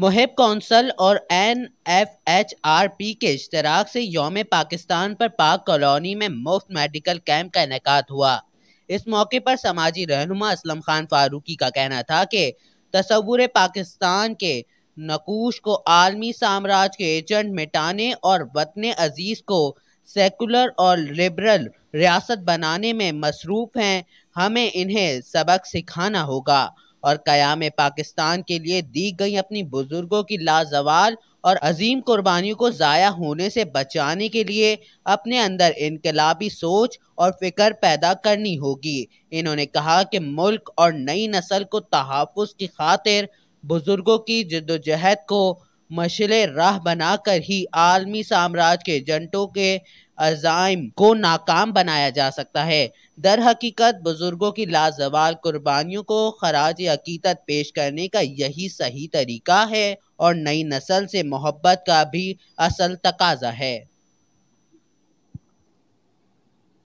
محب کونسل اور NFHRP کے اشتراک سے یوم پاکستان پر پاک کالونی میں مفت میڈیکل کیمپ کا انعقاد ہوا۔ اس موقع پر سماجی رہنما اسلم خان فاروقی کا کہنا تھا کہ تصور پاکستان کے نقوش کو عالمی سامراج کے ایجنٹ مٹانے اور وطن عزیز کو سیکولر اور لبرل ریاست بنانے میں مصروف ہیں۔ ہمیں انہیں سبق سکھانا ہوگا اور قیام پاکستان کے لیے دی گئی اپنی بزرگوں کی لازوال اور عظیم قربانیوں کو ضائع ہونے سے بچانے کے لیے اپنے اندر انقلابی سوچ اور فکر پیدا کرنی ہوگی۔ انہوں نے کہا کہ ملک اور نئی نسل کو تحفظ کی خاطر بزرگوں کی جدوجہد کو مشعل راہ بنا کر ہی عالمی سامراج کے ایجنٹوں کے عزائم کو ناکام بنایا جا سکتا ہے۔ در حقیقت بزرگوں کی لازوال قربانیوں کو خراج عقیدت پیش کرنے کا یہی صحیح طریقہ ہے اور نئی نسل سے محبت کا بھی اصل تقاضا ہے۔